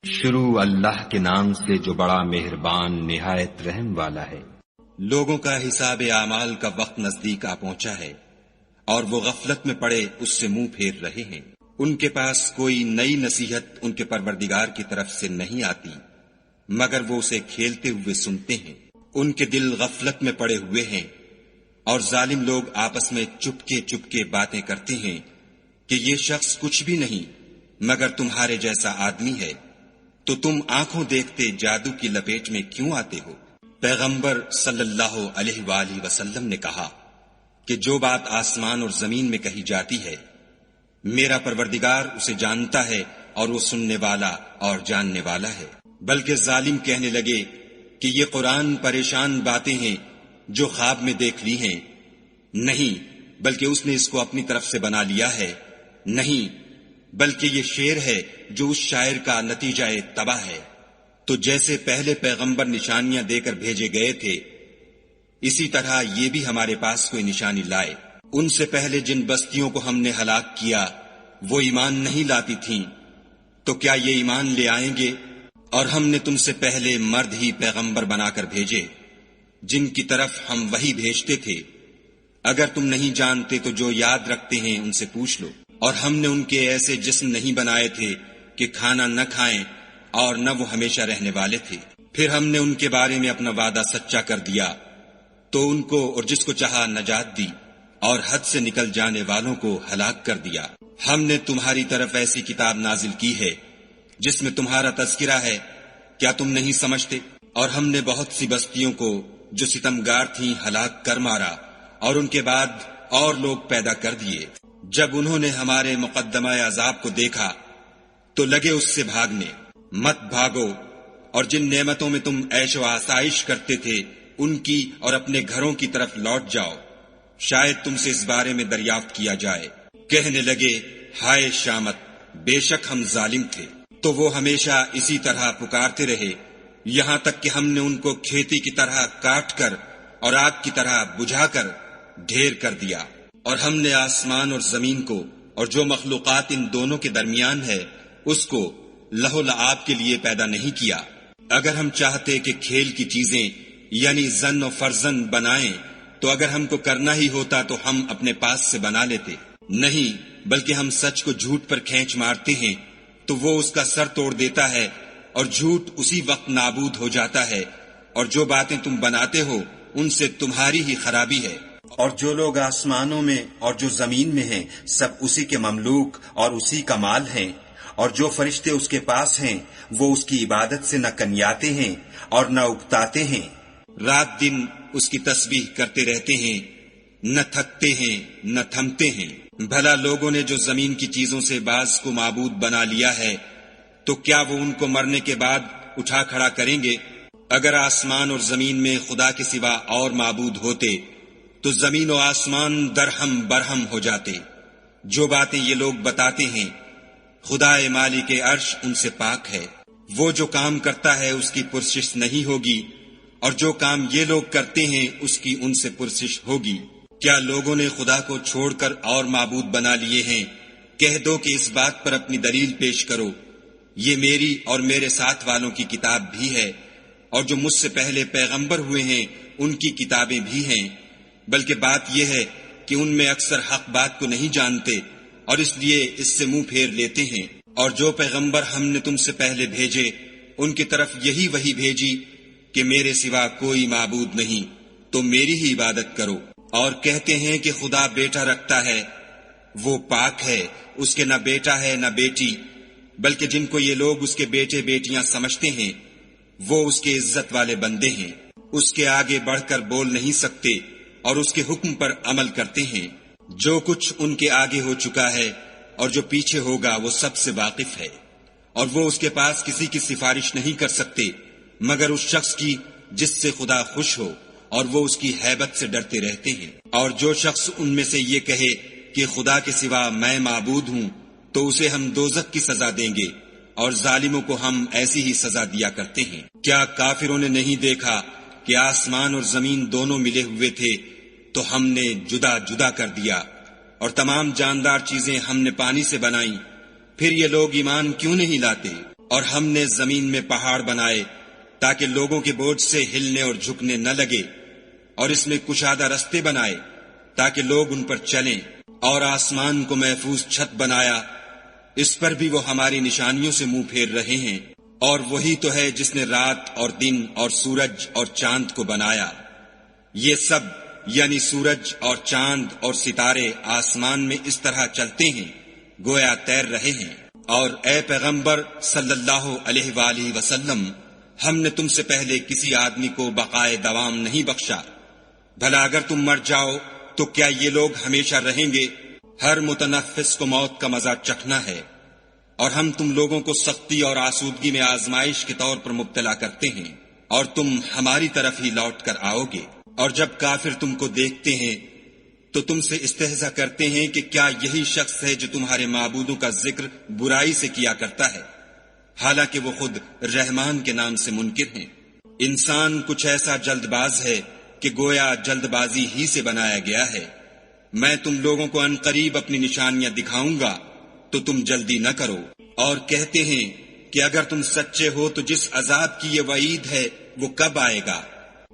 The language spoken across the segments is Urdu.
شروع اللہ کے نام سے جو بڑا مہربان نہایت رحم والا ہے۔ لوگوں کا حساب اعمال کا وقت نزدیک آ پہنچا ہے اور وہ غفلت میں پڑے اس سے منہ پھیر رہے ہیں۔ ان کے پاس کوئی نئی نصیحت ان کے پروردگار کی طرف سے نہیں آتی مگر وہ اسے کھیلتے ہوئے سنتے ہیں۔ ان کے دل غفلت میں پڑے ہوئے ہیں اور ظالم لوگ آپس میں چپکے چپکے باتیں کرتے ہیں کہ یہ شخص کچھ بھی نہیں مگر تمہارے جیسا آدمی ہے، تو تم آنکھوں دیکھتے جادو کی لپیٹ میں کیوں آتے ہو؟ پیغمبر صلی اللہ علیہ وآلہ وسلم نے کہا کہ جو بات آسمان اور زمین میں کہی جاتی ہے میرا پروردگار اسے جانتا ہے اور وہ سننے والا اور جاننے والا ہے۔ بلکہ ظالم کہنے لگے کہ یہ قرآن پریشان باتیں ہیں جو خواب میں دیکھ لی ہیں۔ نہیں، بلکہ اس نے اس کو اپنی طرف سے بنا لیا ہے۔ نہیں، بلکہ یہ شعر ہے جو اس شاعر کا نتیجہ تباہ ہے۔ تو جیسے پہلے پیغمبر نشانیاں دے کر بھیجے گئے تھے اسی طرح یہ بھی ہمارے پاس کوئی نشانی لائے۔ ان سے پہلے جن بستیوں کو ہم نے ہلاک کیا وہ ایمان نہیں لاتی تھیں، تو کیا یہ ایمان لے آئیں گے؟ اور ہم نے تم سے پہلے مرد ہی پیغمبر بنا کر بھیجے جن کی طرف ہم وحی بھیجتے تھے۔ اگر تم نہیں جانتے تو جو یاد رکھتے ہیں ان سے پوچھ لو۔ اور ہم نے ان کے ایسے جسم نہیں بنائے تھے کہ کھانا نہ کھائیں اور نہ وہ ہمیشہ رہنے والے تھے۔ پھر ہم نے ان کے بارے میں اپنا وعدہ سچا کر دیا تو ان کو اور جس کو چاہا نجات دی اور حد سے نکل جانے والوں کو ہلاک کر دیا۔ ہم نے تمہاری طرف ایسی کتاب نازل کی ہے جس میں تمہارا تذکرہ ہے، کیا تم نہیں سمجھتے؟ اور ہم نے بہت سی بستیوں کو جو ستمگار تھیں ہلاک کر مارا اور ان کے بعد اور لوگ پیدا کر دیے۔ جب انہوں نے ہمارے مقدمہ عذاب کو دیکھا تو لگے اس سے بھاگنے۔ مت بھاگو اور جن نعمتوں میں تم عیش و آسائش کرتے تھے ان کی اور اپنے گھروں کی طرف لوٹ جاؤ، شاید تم سے اس بارے میں دریافت کیا جائے۔ کہنے لگے ہائے شامت، بے شک ہم ظالم تھے۔ تو وہ ہمیشہ اسی طرح پکارتے رہے یہاں تک کہ ہم نے ان کو کھیتی کی طرح کاٹ کر اور آگ کی طرح بجھا کر ڈھیر کر دیا۔ اور ہم نے آسمان اور زمین کو اور جو مخلوقات ان دونوں کے درمیان ہے اس کو لہو لعاب کے لیے پیدا نہیں کیا۔ اگر ہم چاہتے کہ کھیل کی چیزیں یعنی زن و فرزن بنائیں تو اگر ہم کو کرنا ہی ہوتا تو ہم اپنے پاس سے بنا لیتے۔ نہیں، بلکہ ہم سچ کو جھوٹ پر کھینچ مارتے ہیں تو وہ اس کا سر توڑ دیتا ہے اور جھوٹ اسی وقت نابود ہو جاتا ہے، اور جو باتیں تم بناتے ہو ان سے تمہاری ہی خرابی ہے۔ اور جو لوگ آسمانوں میں اور جو زمین میں ہیں سب اسی کے مملوک اور اسی کا مال ہیں، اور جو فرشتے اس کے پاس ہیں وہ اس کی عبادت سے نہ کنیاتے ہیں اور نہ اکتاتے ہیں۔ رات دن اس کی تسبیح کرتے رہتے ہیں، نہ تھکتے ہیں نہ تھمتے ہیں۔ بھلا لوگوں نے جو زمین کی چیزوں سے بعض کو معبود بنا لیا ہے تو کیا وہ ان کو مرنے کے بعد اٹھا کھڑا کریں گے؟ اگر آسمان اور زمین میں خدا کے سوا اور معبود ہوتے تو زمین و آسمان درہم برہم ہو جاتے۔ جو باتیں یہ لوگ بتاتے ہیں خدا مالک عرش ان سے پاک ہے۔ وہ جو کام کرتا ہے اس کی پرسش نہیں ہوگی، اور جو کام یہ لوگ کرتے ہیں اس کی ان سے پرسش ہوگی۔ کیا لوگوں نے خدا کو چھوڑ کر اور معبود بنا لیے ہیں؟ کہہ دو کہ اس بات پر اپنی دلیل پیش کرو۔ یہ میری اور میرے ساتھ والوں کی کتاب بھی ہے، اور جو مجھ سے پہلے پیغمبر ہوئے ہیں ان کی کتابیں بھی ہیں، بلکہ بات یہ ہے کہ ان میں اکثر حق بات کو نہیں جانتے اور اس لیے اس سے منہ پھیر لیتے ہیں۔ اور جو پیغمبر ہم نے تم سے پہلے بھیجے ان کی طرف یہی وحی بھیجی کہ میرے سوا کوئی معبود نہیں، تو میری ہی عبادت کرو۔ اور کہتے ہیں کہ خدا بیٹا رکھتا ہے، وہ پاک ہے، اس کے نہ بیٹا ہے نہ بیٹی، بلکہ جن کو یہ لوگ اس کے بیٹے بیٹیاں سمجھتے ہیں وہ اس کے عزت والے بندے ہیں۔ اس کے آگے بڑھ کر بول نہیں سکتے اور اس کے حکم پر عمل کرتے ہیں۔ جو کچھ ان کے آگے ہو چکا ہے اور جو پیچھے ہوگا وہ سب سے واقف ہے، اور وہ اس کے پاس کسی کی سفارش نہیں کر سکتے مگر اس شخص کی جس سے خدا خوش ہو، اور وہ اس کی ہیبت سے ڈرتے رہتے ہیں۔ اور جو شخص ان میں سے یہ کہے کہ خدا کے سوا میں معبود ہوں تو اسے ہم دوزخ کی سزا دیں گے، اور ظالموں کو ہم ایسی ہی سزا دیا کرتے ہیں۔ کیا کافروں نے نہیں دیکھا کہ آسمان اور زمین دونوں ملے ہوئے تھے تو ہم نے جدا جدا کر دیا، اور تمام جاندار چیزیں ہم نے پانی سے بنائیں، پھر یہ لوگ ایمان کیوں نہیں لاتے؟ اور ہم نے زمین میں پہاڑ بنائے تاکہ لوگوں کے بوجھ سے ہلنے اور جھکنے نہ لگے، اور اس میں کشادہ رستے بنائے تاکہ لوگ ان پر چلیں، اور آسمان کو محفوظ چھت بنایا، اس پر بھی وہ ہماری نشانیوں سے منہ پھیر رہے ہیں۔ اور وہی تو ہے جس نے رات اور دن اور سورج اور چاند کو بنایا۔ یہ سب یعنی سورج اور چاند اور ستارے آسمان میں اس طرح چلتے ہیں گویا تیر رہے ہیں۔ اور اے پیغمبر صلی اللہ علیہ وآلہ وسلم، ہم نے تم سے پہلے کسی آدمی کو بقائے دوام نہیں بخشا، بھلا اگر تم مر جاؤ تو کیا یہ لوگ ہمیشہ رہیں گے؟ ہر متنفس کو موت کا مزہ چکھنا ہے، اور ہم تم لوگوں کو سختی اور آسودگی میں آزمائش کے طور پر مبتلا کرتے ہیں، اور تم ہماری طرف ہی لوٹ کر آؤ گے۔ اور جب کافر تم کو دیکھتے ہیں تو تم سے استہزاء کرتے ہیں کہ کیا یہی شخص ہے جو تمہارے معبودوں کا ذکر برائی سے کیا کرتا ہے، حالانکہ وہ خود رحمان کے نام سے منکر ہیں۔ انسان کچھ ایسا جلد باز ہے کہ گویا جلد بازی ہی سے بنایا گیا ہے۔ میں تم لوگوں کو عنقریب اپنی نشانیاں دکھاؤں گا تو تم جلدی نہ کرو۔ اور کہتے ہیں کہ اگر تم سچے ہو تو جس عذاب کی یہ وعید ہے وہ کب آئے گا؟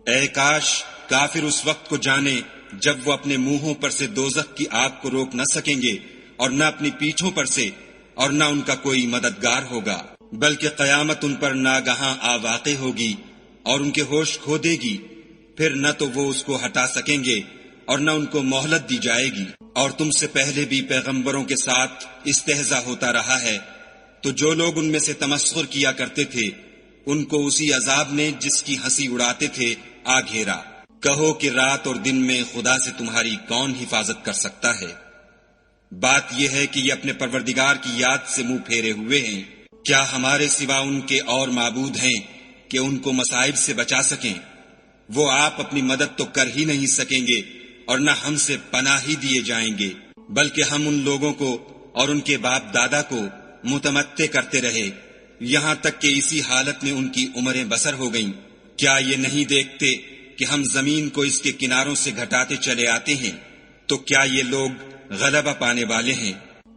اے کاش کافر اس وقت کو جانے جب وہ اپنے منہوں پر سے دوزخ کی آگ کو روک نہ سکیں گے، اور نہ اپنی پیٹھوں پر سے، اور نہ ان کا کوئی مددگار ہوگا، بلکہ قیامت ان پر ناگہاں آ واقع ہوگی اور ان کے ہوش کھو دے گی، پھر نہ تو وہ اس کو ہٹا سکیں گے اور نہ ان کو مہلت دی جائے گی۔ اور تم سے پہلے بھی پیغمبروں کے ساتھ استہزاء ہوتا رہا ہے، تو جو لوگ ان میں سے تمسخر کیا کرتے تھے ان کو اسی عذاب نے جس کی ہنسی اڑاتے تھے آ گھیرا۔ کہو کہ رات اور دن میں خدا سے تمہاری کون حفاظت کر سکتا ہے؟ بات یہ ہے کہ یہ اپنے پروردگار کی یاد سے منہ پھیرے ہوئے ہیں۔ کیا ہمارے سوا ان کے اور معبود ہیں کہ ان کو مصائب سے بچا سکیں؟ وہ آپ اپنی مدد تو کر ہی نہیں سکیں گے اور نہ ہم سے پناہ ہی دیے جائیں گے، بلکہ ہم ان لوگوں کو اور ان کے باپ دادا کو متمتع کرتے رہے یہاں تک کہ اسی حالت میں ان کی عمریں بسر ہو گئیں۔ کیا یہ نہیں دیکھتے کہ ہم زمین کو اس کے کناروں سے گھٹاتے چلے آتے ہیں؟ تو کیا یہ لوگ غلبہ پانے والے ہیں؟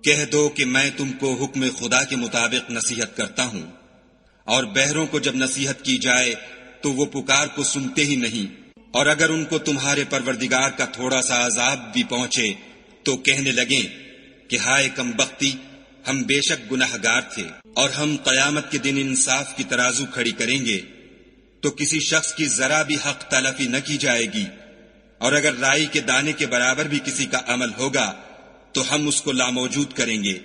کہہ دو کہ میں تم کو حکم خدا کے مطابق نصیحت کرتا ہوں، اور بہروں کو جب نصیحت کی جائے تو وہ پکار کو سنتے ہی نہیں، اور اگر ان کو تمہارے پروردگار کا تھوڑا سا عذاب بھی پہنچے تو کہنے لگیں کہ ہائے کم بختی، ہم بے شک گناہگار تھے۔ اور ہم قیامت کے دن انصاف کی ترازو کھڑی کریں گے تو کسی شخص کی ذرا بھی حق تلفی نہ کی جائے گی، اور اگر رائی کے دانے کے برابر بھی کسی کا عمل ہوگا تو ہم اس کو لاموجود کریں گے،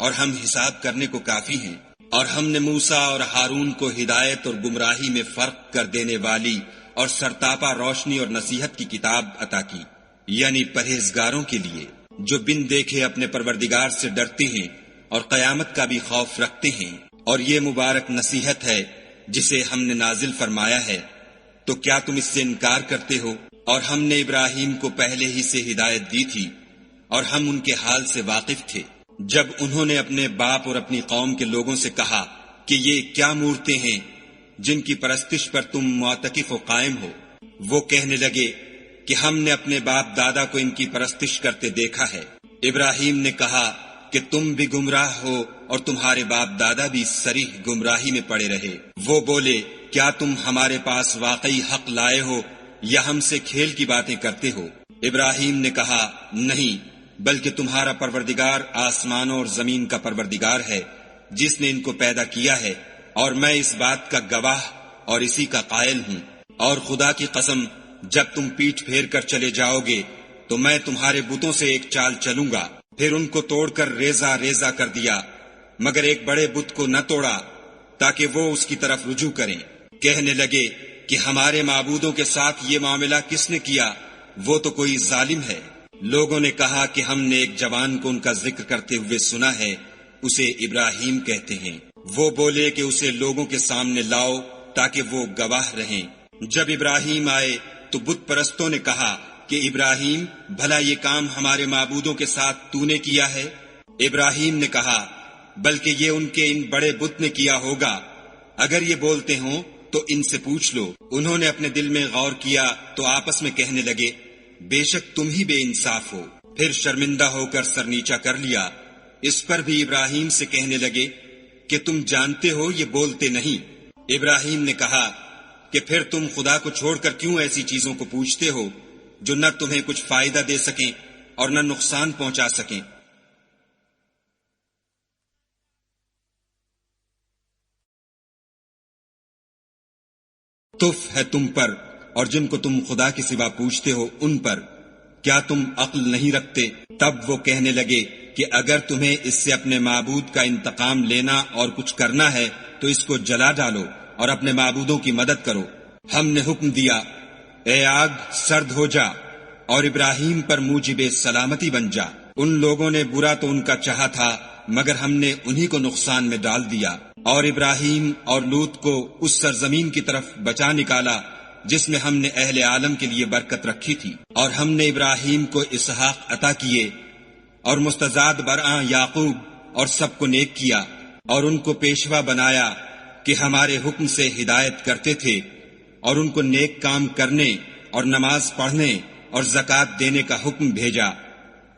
اور ہم حساب کرنے کو کافی ہیں۔ اور ہم نے موسیٰ اور ہارون کو ہدایت اور گمراہی میں فرق کر دینے والی اور سرتاپا روشنی اور نصیحت کی کتاب عطا کی، یعنی پرہیزگاروں کے لیے جو بن دیکھے اپنے پروردگار سے ڈرتے ہیں اور قیامت کا بھی خوف رکھتے ہیں۔ اور یہ مبارک نصیحت ہے جسے ہم نے نازل فرمایا ہے، تو کیا تم اس سے انکار کرتے ہو؟ اور ہم نے ابراہیم کو پہلے ہی سے ہدایت دی تھی، اور ہم ان کے حال سے واقف تھے۔ جب انہوں نے اپنے باپ اور اپنی قوم کے لوگوں سے کہا کہ یہ کیا مورتیں ہیں جن کی پرستش پر تم معتکف و قائم ہو، وہ کہنے لگے کہ ہم نے اپنے باپ دادا کو ان کی پرستش کرتے دیکھا ہے۔ ابراہیم نے کہا کہ تم بھی گمراہ ہو اور تمہارے باپ دادا بھی صریح گمراہی میں پڑے رہے۔ وہ بولے کیا تم ہمارے پاس واقعی حق لائے ہو یا ہم سے کھیل کی باتیں کرتے ہو؟ ابراہیم نے کہا نہیں، بلکہ تمہارا پروردگار آسمانوں اور زمین کا پروردگار ہے جس نے ان کو پیدا کیا ہے، اور میں اس بات کا گواہ اور اسی کا قائل ہوں۔ اور خدا کی قسم جب تم پیٹھ پھیر کر چلے جاؤ گے تو میں تمہارے بتوں سے ایک چال چلوں گا۔ پھر ان کو توڑ کر ریزہ ریزہ کر دیا، مگر ایک بڑے بت کو نہ توڑا تاکہ وہ اس کی طرف رجوع کریں۔ کہنے لگے کہ ہمارے معبودوں کے ساتھ یہ معاملہ کس نے کیا؟ وہ تو کوئی ظالم ہے۔ لوگوں نے کہا کہ ہم نے ایک جوان کو ان کا ذکر کرتے ہوئے سنا ہے، اسے ابراہیم کہتے ہیں۔ وہ بولے کہ اسے لوگوں کے سامنے لاؤ تاکہ وہ گواہ رہیں۔ جب ابراہیم آئے تو بت پرستوں نے کہا کہ ابراہیم بھلا یہ کام ہمارے معبودوں کے ساتھ تو نے کیا ہے؟ ابراہیم نے کہا بلکہ یہ ان کے ان بڑے بت نے کیا ہوگا، اگر یہ بولتے ہوں تو ان سے پوچھ لو۔ انہوں نے اپنے دل میں غور کیا تو آپس میں کہنے لگے بے شک تم ہی بے انصاف ہو۔ پھر شرمندہ ہو کر سر نیچا کر لیا۔ اس پر بھی ابراہیم سے کہنے لگے کہ تم جانتے ہو یہ بولتے نہیں۔ ابراہیم نے کہا کہ پھر تم خدا کو چھوڑ کر کیوں ایسی چیزوں کو پوچھتے ہو جو نہ تمہیں کچھ فائدہ دے سکیں اور نہ نقصان پہنچا سکیں۔ تف ہے تم پر اور جن کو تم خدا کے سوا پوچھتے ہو ان پر، کیا تم عقل نہیں رکھتے؟ تب وہ کہنے لگے کہ اگر تمہیں اس سے اپنے معبود کا انتقام لینا اور کچھ کرنا ہے تو اس کو جلا ڈالو اور اپنے معبودوں کی مدد کرو۔ ہم نے حکم دیا، اے آگ سرد ہو جا اور ابراہیم پر موجب سلامتی بن جا۔ ان لوگوں نے برا تو ان کا چاہا تھا مگر ہم نے انہی کو نقصان میں ڈال دیا، اور ابراہیم اور لوط کو اس سرزمین کی طرف بچا نکالا جس میں ہم نے اہل عالم کے لیے برکت رکھی تھی، اور ہم نے ابراہیم کو اسحاق عطا کیے اور مستزاد برآں یعقوب اور سب کو نیک کیا، اور ان کو پیشوا بنایا کہ ہمارے حکم سے ہدایت کرتے تھے، اور ان کو نیک کام کرنے اور نماز پڑھنے اور زکوٰۃ دینے کا حکم بھیجا،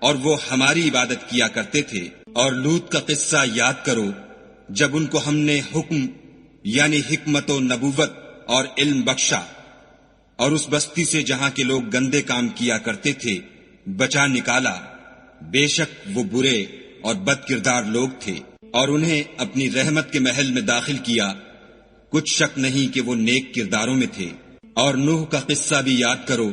اور وہ ہماری عبادت کیا کرتے تھے۔ اور لوط کا قصہ یاد کرو جب ان کو ہم نے حکم یعنی حکمت و نبوت اور علم بخشا، اور اس بستی سے جہاں کے لوگ گندے کام کیا کرتے تھے بچا نکالا۔ بے شک وہ برے اور بد کردار لوگ تھے، اور انہیں اپنی رحمت کے محل میں داخل کیا، کچھ شک نہیں کہ وہ نیک کرداروں میں تھے۔ اور نوح کا قصہ بھی یاد کرو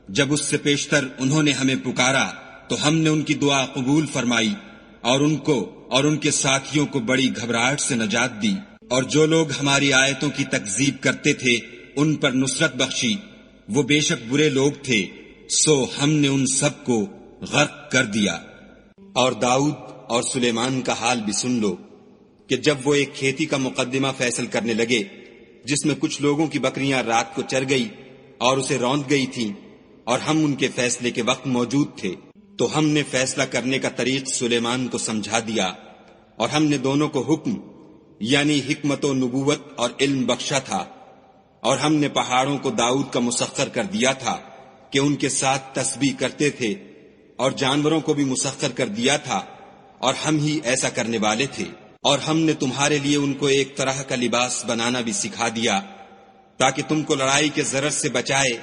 جب اس سے پیشتر انہوں نے ہمیں پکارا تو ہم نے ان کی دعا قبول فرمائی، اور ان کو اور ان کے ساتھیوں کو بڑی گھبراہٹ سے نجات دی، اور جو لوگ ہماری آیتوں کی تکذیب کرتے تھے ان پر نصرت بخشی۔ وہ بے شک برے لوگ تھے، سو ہم نے ان سب کو غرق کر دیا۔ اور داؤد اور سلیمان کا حال بھی سن لو کہ جب وہ ایک کھیتی کا مقدمہ فیصل کرنے لگے جس میں کچھ لوگوں کی بکریاں رات کو چر گئی اور اسے روند گئی تھیں، اور ہم ان کے فیصلے کے وقت موجود تھے، تو ہم نے فیصلہ کرنے کا طریق سلیمان کو سمجھا دیا، اور ہم نے دونوں کو حکم یعنی حکمت و نبوت اور علم بخشا تھا، اور ہم نے پہاڑوں کو داؤد کا مسخر کر دیا تھا کہ ان کے ساتھ تسبیح کرتے تھے، اور جانوروں کو بھی مسخر کر دیا تھا، اور ہم ہی ایسا کرنے والے تھے۔ اور ہم نے تمہارے لیے ان کو ایک طرح کا لباس بنانا بھی سکھا دیا تاکہ تم کو لڑائی کے ضرر سے بچائے،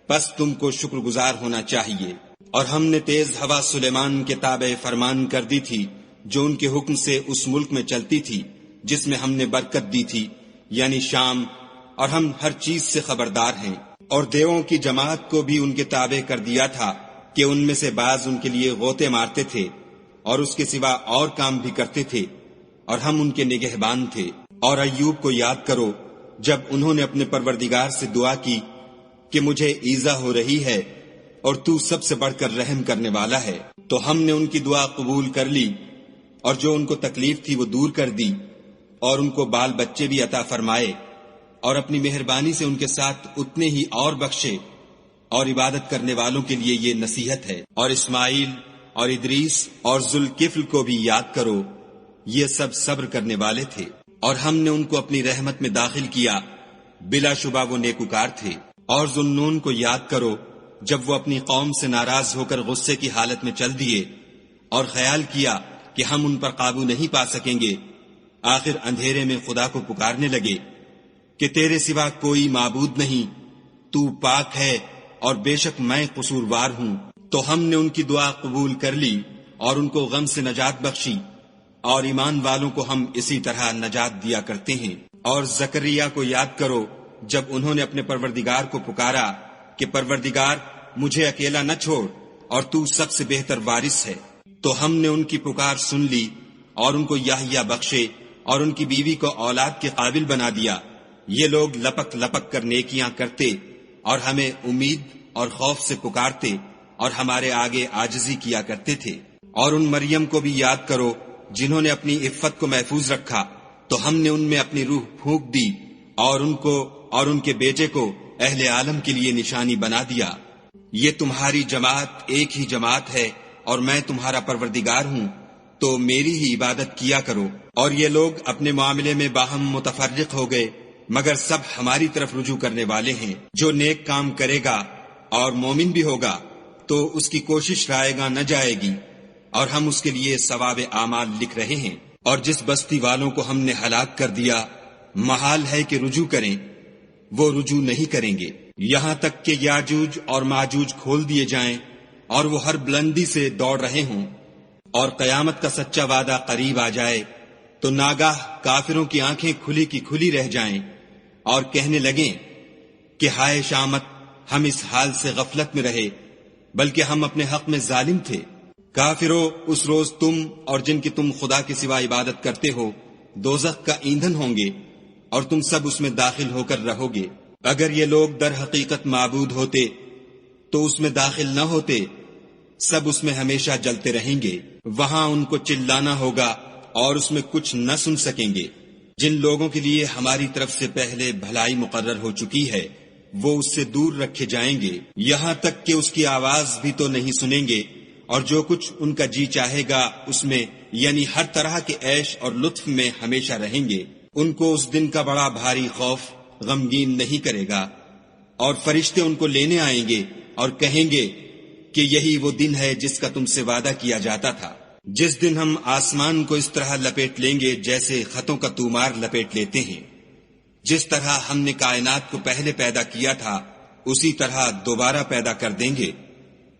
بس تم کو شکر گزار ہونا چاہیے۔ اور ہم نے تیز ہوا سلیمان کے تابع فرمان کر دی تھی جو ان کے حکم سے اس ملک میں چلتی تھی جس میں ہم نے برکت دی تھی یعنی شام، اور ہم ہر چیز سے خبردار ہیں۔ اور دیووں کی جماعت کو بھی ان کے تابع کر دیا تھا کہ ان میں سے بعض ان کے لیے غوطے مارتے تھے اور اس کے سوا اور کام بھی کرتے تھے، اور ہم ان کے نگہبان تھے۔ اور ایوب کو یاد کرو جب انہوں نے اپنے پروردگار سے دعا کی کہ مجھے ایذا ہو رہی ہے اور تو سب سے بڑھ کر رحم کرنے والا ہے، تو ہم نے ان کی دعا قبول کر لی، اور جو ان کو تکلیف تھی وہ دور کر دی، اور ان کو بال بچے بھی عطا فرمائے، اور اپنی مہربانی سے ان کے ساتھ اتنے ہی اور بخشے۔ اور عبادت کرنے والوں کے لیے یہ نصیحت ہے۔ اور اسماعیل اور ادریس اور ذوالکفل کو بھی یاد کرو، یہ سب صبر کرنے والے تھے، اور ہم نے ان کو اپنی رحمت میں داخل کیا، بلا شبہ وہ نیکوکار تھے۔ اور ذوالنون کو یاد کرو جب وہ اپنی قوم سے ناراض ہو کر غصے کی حالت میں چل دیے اور خیال کیا کہ ہم ان پر قابو نہیں پا سکیں گے، آخر اندھیرے میں خدا کو پکارنے لگے کہ تیرے سوا کوئی معبود نہیں، تو پاک ہے اور بے شک میں قصوروار ہوں۔ تو ہم نے ان کی دعا قبول کر لی اور ان کو غم سے نجات بخشی، اور ایمان والوں کو ہم اسی طرح نجات دیا کرتے ہیں۔ اور زکریا کو یاد کرو جب انہوں نے اپنے پروردگار کو پکارا کہ پروردگار مجھے اکیلا نہ چھوڑ اور تو سب سے بہتر وارث ہے، تو ہم نے ان کی پکار سن لی اور ان کو یحییٰ بخشے اور ان کی بیوی کو اولاد کے قابل بنا دیا۔ یہ لوگ لپک لپک کر نیکیاں کرتے اور ہمیں امید اور خوف سے پکارتے اور ہمارے آگے عاجزی کیا کرتے تھے۔ اور ان مریم کو بھی یاد کرو جنہوں نے اپنی عفت کو محفوظ رکھا، تو ہم نے ان میں اپنی روح پھونک دی اور ان کو اور ان کے بیٹے کو اہل عالم کے لیے نشانی بنا دیا۔ یہ تمہاری جماعت ایک ہی جماعت ہے اور میں تمہارا پروردگار ہوں، تو میری ہی عبادت کیا کرو۔ اور یہ لوگ اپنے معاملے میں باہم متفرق ہو گئے، مگر سب ہماری طرف رجوع کرنے والے ہیں۔ جو نیک کام کرے گا اور مومن بھی ہوگا تو اس کی کوشش رائے گاں نہ جائے گی، اور ہم اس کے لیے ثواب اعمال لکھ رہے ہیں۔ اور جس بستی والوں کو ہم نے ہلاک کر دیا محال ہے کہ رجوع کریں، وہ رجوع نہیں کریں گے، یہاں تک کہ یاجوج اور ماجوج کھول دیے جائیں اور وہ ہر بلندی سے دوڑ رہے ہوں، اور قیامت کا سچا وعدہ قریب آ جائے تو ناگاہ کافروں کی آنکھیں کھلی کی کھلی رہ جائیں اور کہنے لگیں کہ ہائے شامت، ہم اس حال سے غفلت میں رہے بلکہ ہم اپنے حق میں ظالم تھے۔ کافروں، اس روز تم اور جن کی تم خدا کے سوا عبادت کرتے ہو دوزخ کا ایندھن ہوں گے اور تم سب اس میں داخل ہو کر رہو گے۔ اگر یہ لوگ در حقیقت معبود ہوتے تو اس میں داخل نہ ہوتے، سب اس میں ہمیشہ جلتے رہیں گے، وہاں ان کو چلانا ہوگا اور اس میں کچھ نہ سن سکیں گے۔ جن لوگوں کے لیے ہماری طرف سے پہلے بھلائی مقرر ہو چکی ہے وہ اس سے دور رکھے جائیں گے، یہاں تک کہ اس کی آواز بھی تو نہیں سنیں گے، اور جو کچھ ان کا جی چاہے گا اس میں، یعنی ہر طرح کے عیش اور لطف میں ہمیشہ رہیں گے۔ ان کو اس دن کا بڑا بھاری خوف غمگین نہیں کرے گا، اور فرشتے ان کو لینے آئیں گے اور کہیں گے کہ یہی وہ دن ہے جس کا تم سے وعدہ کیا جاتا تھا، جس دن ہم آسمان کو اس طرح لپیٹ لیں گے جیسے خطوں کا تومار لپیٹ لیتے ہیں۔ جس طرح ہم نے کائنات کو پہلے پیدا کیا تھا اسی طرح دوبارہ پیدا کر دیں گے،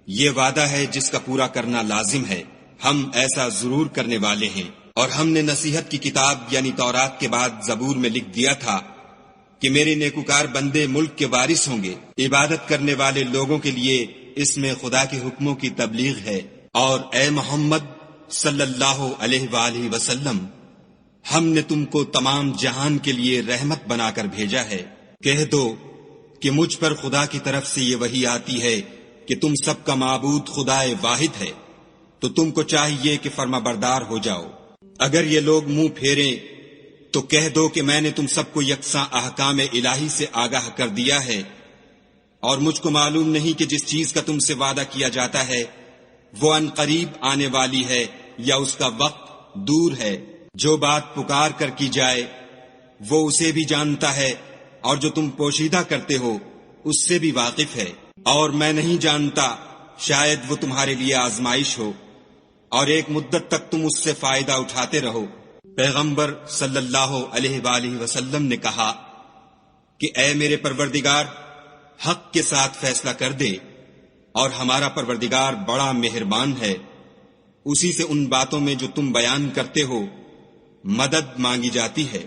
یہ وعدہ ہے جس کا پورا کرنا لازم ہے، ہم ایسا ضرور کرنے والے ہیں۔ اور ہم نے نصیحت کی کتاب یعنی تورات کے بعد زبور میں لکھ دیا تھا کہ میرے نیکوکار بندے ملک کے وارث ہوں گے، عبادت کرنے والے لوگوں کے لیے اس میں خدا کے حکموں کی تبلیغ ہے۔ اور اے محمد صلی اللہ علیہ وآلہ وسلم، ہم نے تم کو تمام جہان کے لیے رحمت بنا کر بھیجا ہے۔ کہہ دو کہ مجھ پر خدا کی طرف سے یہ وحی آتی ہے کہ تم سب کا معبود خدا واحد ہے، تو تم کو چاہیے کہ فرما بردار ہو جاؤ۔ اگر یہ لوگ منہ پھیریں تو کہہ دو کہ میں نے تم سب کو یکساں احکام الہی سے آگاہ کر دیا ہے، اور مجھ کو معلوم نہیں کہ جس چیز کا تم سے وعدہ کیا جاتا ہے وہ ان قریب آنے والی ہے یا اس کا وقت دور ہے۔ جو بات پکار کر کی جائے وہ اسے بھی جانتا ہے، اور جو تم پوشیدہ کرتے ہو اس سے بھی واقف ہے، اور میں نہیں جانتا، شاید وہ تمہارے لیے آزمائش ہو اور ایک مدت تک تم اس سے فائدہ اٹھاتے رہو۔ پیغمبر صلی اللہ علیہ وآلہ وسلم نے کہا کہ اے میرے پروردگار، حق کے ساتھ فیصلہ کر دے، اور ہمارا پروردگار بڑا مہربان ہے، اسی سے ان باتوں میں جو تم بیان کرتے ہو مدد مانگی جاتی ہے۔